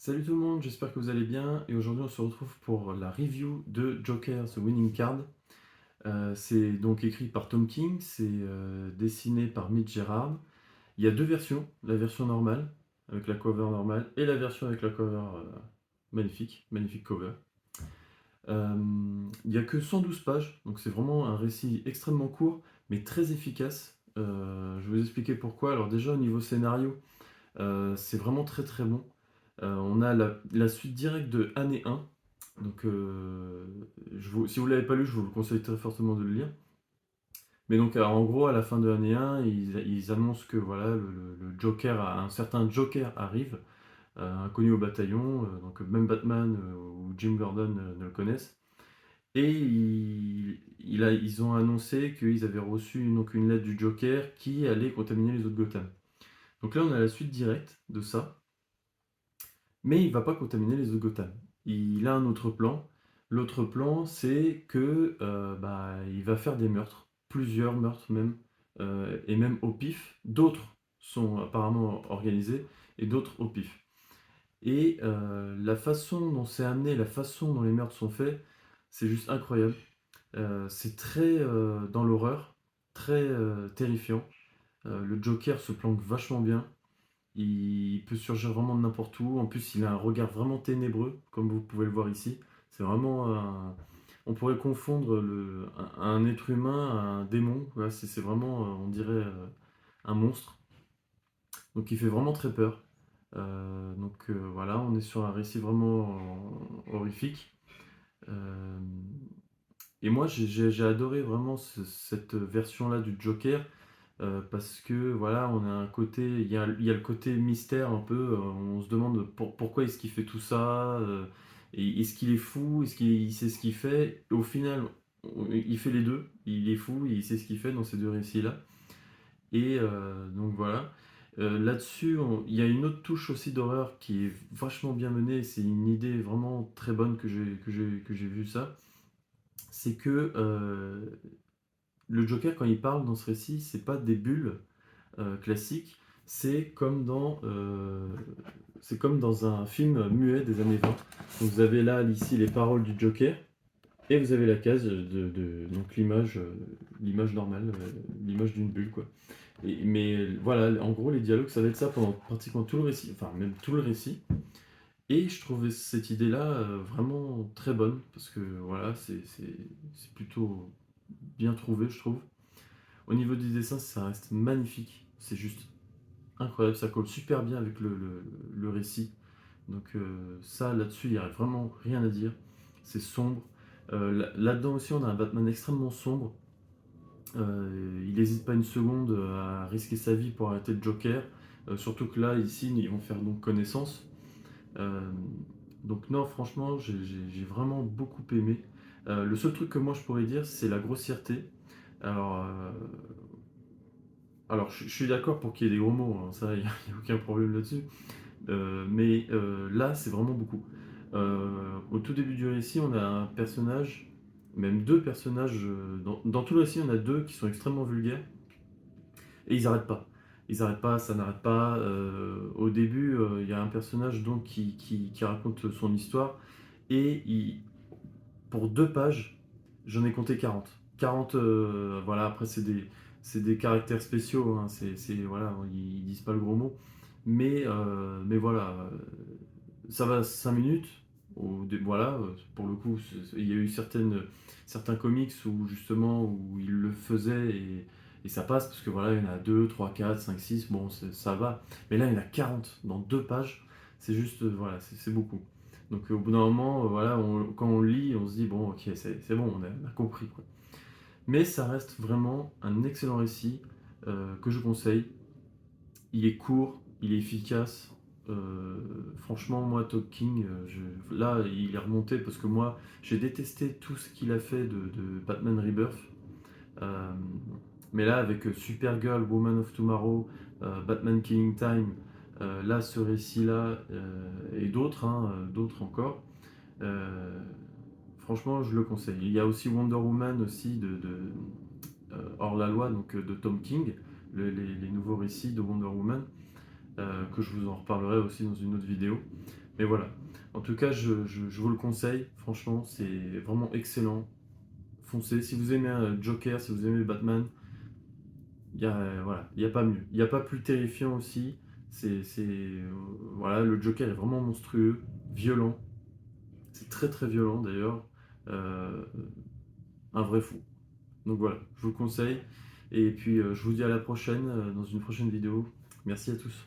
Salut tout le monde, j'espère que vous allez bien et aujourd'hui on se retrouve pour la review de Joker The Winning Card. C'est donc écrit par Tom King, c'est dessiné par Mitch Gerads. Il y a deux versions, la version normale avec la cover normale et la version avec la cover magnifique, magnifique cover. Il n'y a que 112 pages, donc c'est vraiment un récit extrêmement court mais très efficace. Je vais vous expliquer pourquoi. Alors déjà au niveau scénario, c'est vraiment très très bon. On a la suite directe de Année 1. Donc, si vous ne l'avez pas lu, je vous le conseille très fortement de le lire. Mais donc, en gros, à la fin de l'année 1, ils annoncent que voilà, le Joker, un certain Joker arrive, inconnu au bataillon. Donc, même Batman ou Jim Gordon ne le connaissent. Et ils ont annoncé qu'ils avaient reçu donc, une lettre du Joker qui allait contaminer les autres Gotham. Donc là, on a la suite directe de ça. Mais il va pas contaminer les autres Gotham. Il a un autre plan. L'autre plan, c'est que il va faire des meurtres, plusieurs meurtres même, et même au pif. D'autres sont apparemment organisés et d'autres au pif. Et la façon dont c'est amené, la façon dont les meurtres sont faits, c'est juste incroyable. C'est très dans l'horreur, très terrifiant. Le Joker se planque vachement bien. Il peut surgir vraiment de n'importe où. En plus, il a un regard vraiment ténébreux, comme vous pouvez le voir ici. C'est vraiment on pourrait confondre un être humain à un démon. Voilà, c'est vraiment, on dirait, un monstre. Donc il fait vraiment très peur. Voilà, on est sur un récit vraiment horrifique. Euh, et moi, j'ai adoré vraiment cette version-là du Joker. Parce que voilà, on a un côté, il y a le côté mystère un peu, on se demande pourquoi est-ce qu'il fait tout ça, est-ce qu'il est fou, est-ce qu'il sait ce qu'il fait. Au final, il fait les deux, il est fou, il sait ce qu'il fait dans ces deux récits-là. Et donc voilà. Là-dessus, il y a une autre touche aussi d'horreur qui est vachement bien menée, c'est une idée vraiment très bonne que j'ai vu ça. C'est que le Joker, quand il parle dans ce récit, c'est pas des bulles classique, c'est comme dans un film muet des années 20. Donc vous avez là, ici, les paroles du Joker, et vous avez la case donc l'image normale, l'image d'une bulle, quoi. Mais voilà, en gros, les dialogues, ça va être ça pendant pratiquement tout le récit, enfin même tout le récit. Et je trouvais cette idée-là vraiment très bonne, parce que voilà, c'est plutôt bien trouvé, je trouve. Au niveau du dessin, ça reste magnifique. C'est juste incroyable, ça colle super bien avec le récit. Donc ça, là-dessus, il n'y a vraiment rien à dire. C'est sombre. Là-dedans aussi, on a un Batman extrêmement sombre. Il n'hésite pas une seconde à risquer sa vie pour arrêter le Joker. Surtout que là, ici, ils vont faire donc connaissance. Euh, donc non, franchement, j'ai vraiment beaucoup aimé. Le seul truc que moi je pourrais dire, c'est la grossièreté. Alors, euh, alors je suis d'accord pour qu'il y ait des gros mots, hein, ça, il n'y a aucun problème là-dessus. Mais là, c'est vraiment beaucoup. Au tout début du récit, on a un personnage, même deux personnages. Dans tout le récit, on a deux qui sont extrêmement vulgaires et ils n'arrêtent pas. Ils n'arrêtent pas, ça n'arrête pas. Au début, il y a un personnage donc qui raconte son histoire et pour deux pages, j'en ai compté 40. 40, voilà, après, c'est des caractères spéciaux, hein, voilà, ils disent pas le gros mot. Mais voilà, ça va 5 minutes. Voilà, pour le coup, il y a eu certains comics où justement où il le faisait et ça passe parce que voilà, il y en a 2 3 4 5 6 bon, ça va. Mais là, il y en a 40 dans deux pages, c'est juste, voilà, c'est beaucoup. Donc au bout d'un moment, voilà, quand on lit, on se dit, bon, ok, c'est bon, on a compris, quoi. Mais ça reste vraiment un excellent récit que je conseille. Il est court, il est efficace. Franchement, moi, Top King, là, il est remonté parce que moi, j'ai détesté tout ce qu'il a fait de Batman Rebirth. Euh, mais là, avec Supergirl, Woman of Tomorrow, Batman Killing Time, là, ce récit-là, et d'autres, hein, d'autres encore, euh, franchement, je le conseille. Il y a aussi Wonder Woman aussi hors la loi, donc de Tom King, les nouveaux récits de Wonder Woman, que je vous en reparlerai aussi dans une autre vidéo. Mais voilà. En tout cas, je vous le conseille. Franchement, c'est vraiment excellent. Foncez. Si vous aimez Joker, si vous aimez Batman, voilà, il y a pas mieux. Il n'y a pas plus terrifiant aussi. Voilà, le Joker est vraiment monstrueux, violent. C'est très très violent d'ailleurs. Euh, un vrai fou. Donc voilà, je vous le conseille. Et puis je vous dis à la prochaine, dans une prochaine vidéo. Merci à tous.